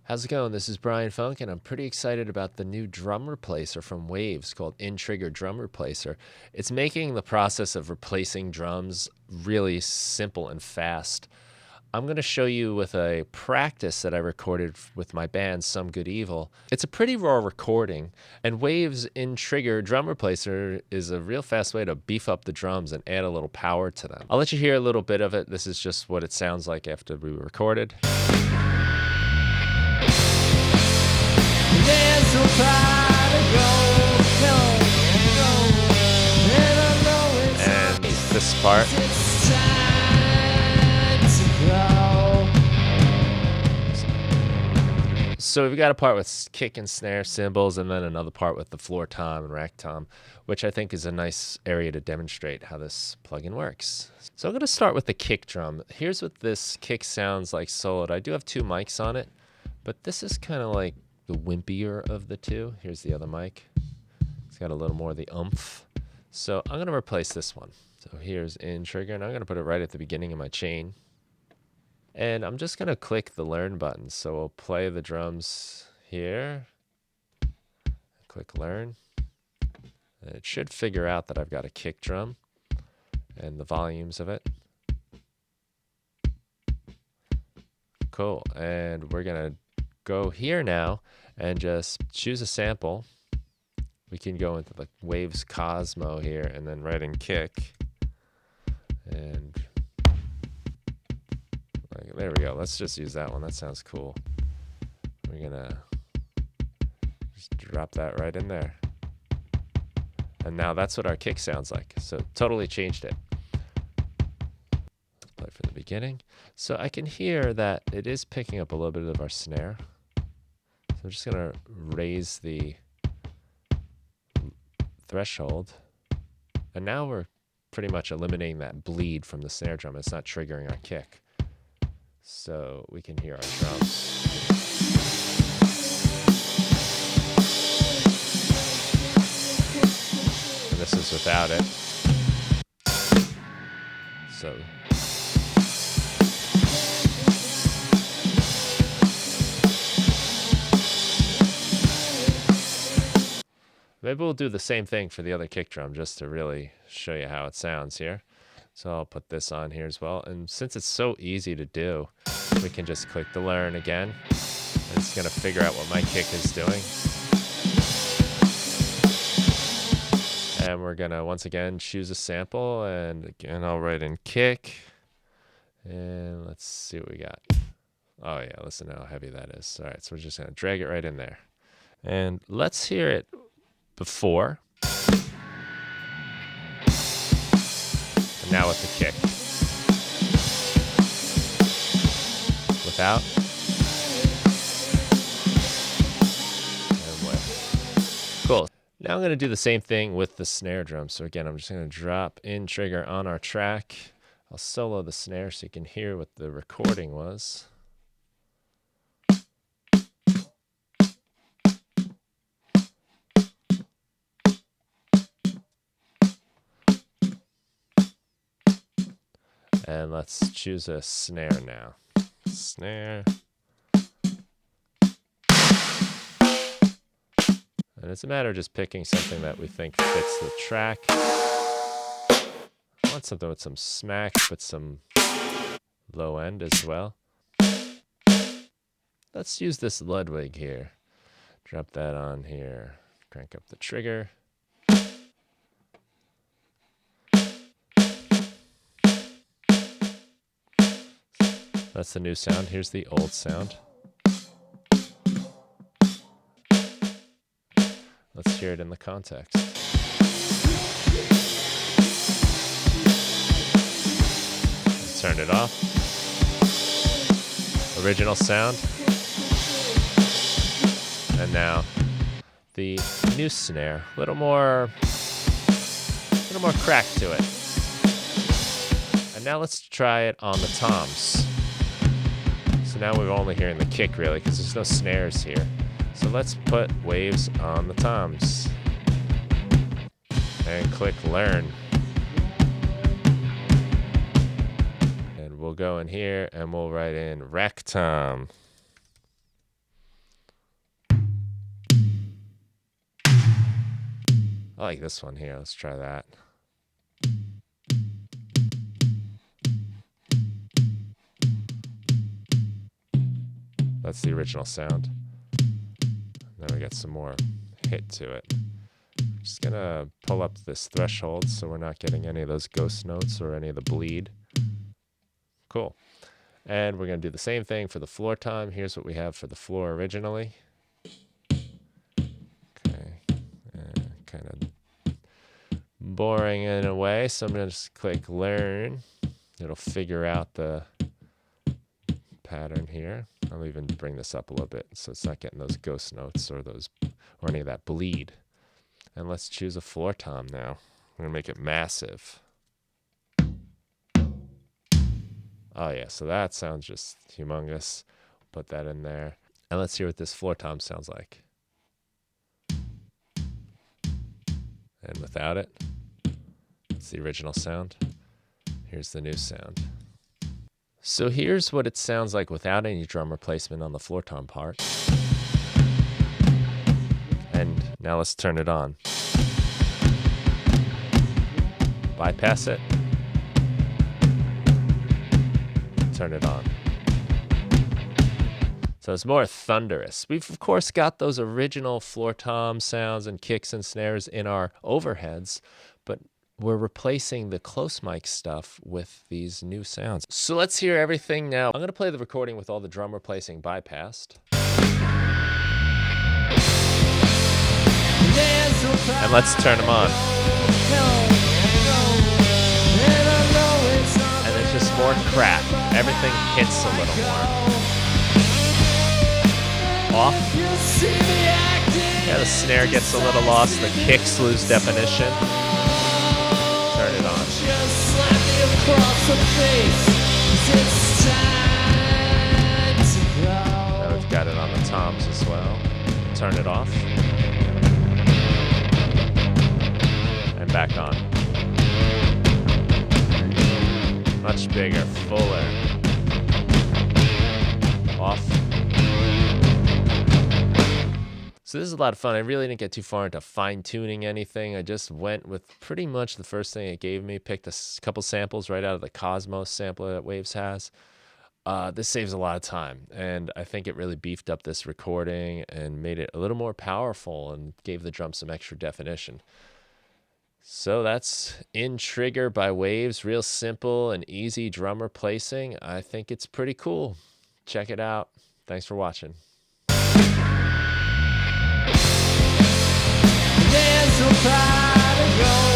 How's it going? This is Brian Funk, and I'm pretty excited about the new drum replacer from Waves called InTrigger Drum Replacer. It's making the process of replacing drums really simple and fast. I'm going to show you with a practice that I recorded with my band, Some Good Evil. It's a pretty raw recording, and Waves InTrigger Drum Replacer is a real fast way to beef up the drums and add a little power to them. I'll let you hear a little bit of it. This is just what it sounds like after we recorded. And this part. So we've got a part with kick and snare cymbals, and then another part with the floor tom and rack tom, which I think is a nice area to demonstrate how this plugin works. So I'm going to start with the kick drum. Here's what this kick sounds like soloed. I do have two mics on it, but this is kind of like the wimpier of the two. Here's the other mic. It's got a little more of the oomph. So I'm going to replace this one. So here's InTrigger, and I'm going to put it right at the beginning of my chain. And I'm just going to click the learn button. So we'll play the drums here. Click learn. And it should figure out that I've got a kick drum and the volumes of it. Cool. And we're going to go here now and just choose a sample. We can go into the Waves Cosmo here and then right in kick. And there we go. Let's just use that one. That sounds cool. We're gonna just drop that right in there. And now that's what our kick sounds like. So totally changed it. Let's play from the beginning. So I can hear that it is picking up a little bit of our snare. So I'm just gonna raise the threshold. And now we're pretty much eliminating that bleed from the snare drum. It's not triggering our kick. So we can hear our drums. And this is without it. So maybe we'll do the same thing for the other kick drum just to really show you how it sounds here. So I'll put this on here as well. And since it's so easy to do, we can just click the learn again. And it's going to figure out what my kick is doing. And we're going to, once again, choose a sample. And again, I'll write in kick. And let's see what we got. Oh, yeah, listen to how heavy that is. All right, so we're just going to drag it right in there. And let's hear it before. And now with the kick. Without. And with. Cool. Now I'm going to do the same thing with the snare drum. So again, I'm just going to drop InTrigger on our track. I'll solo the snare so you can hear what the recording was. And let's choose a snare now. Snare. And it's a matter of just picking something that we think fits the track. I want something with some smack, but some low end as well. Let's use this Ludwig here. Drop that on here. Crank up the trigger. That's the new sound. Here's the old sound. Let's hear it in the context. Let's turn it off. Original sound. And now the new snare. A little more crack to it. And now let's try it on the toms. So now we're only hearing the kick really because there's no snares here. So let's put Waves on the toms. And click learn. And we'll go in here and we'll write in rack tom. I like this one here. Let's try that. That's the original sound. Then we got some more hit to it. Just gonna pull up this threshold so we're not getting any of those ghost notes or any of the bleed. Cool. And we're gonna do the same thing for the floor tom. Here's what we have for the floor originally. Okay, kind of boring in a way, so I'm gonna just click learn. It'll figure out the pattern here. I'll even bring this up a little bit so it's not getting those ghost notes or any of that bleed. And let's choose a floor tom now. I'm gonna make it massive. Oh yeah, so that sounds just humongous. Put that in there. And let's hear what this floor tom sounds like. And without it, it's the original sound. Here's the new sound. So here's what it sounds like without any drum replacement on the floor tom part. And now let's turn it on. Bypass it. Turn it on. So it's more thunderous. We've of course got those original floor tom sounds and kicks and snares in our overheads, but we're replacing the close mic stuff with these new sounds. So let's hear everything now. I'm gonna play the recording with all the drum replacing bypassed. And let's turn them on. And there's just more crack. Everything hits a little more. Off. Yeah, the snare gets a little lost. The kicks lose definition. Turn it on. Now we've got it on the toms as well. Turn it off. And back on. Much bigger, fuller. Off. So this is a lot of fun. I really didn't get too far into fine-tuning anything. I just went with pretty much the first thing it gave me. Picked a couple samples right out of the Cosmos sampler that Waves has. This saves a lot of time, and I think it really beefed up this recording and made it a little more powerful and gave the drum some extra definition. So that's InTrigger by Waves. Real simple and easy drum replacing. I think it's pretty cool. Check it out. Thanks for watching. There's no pride to go.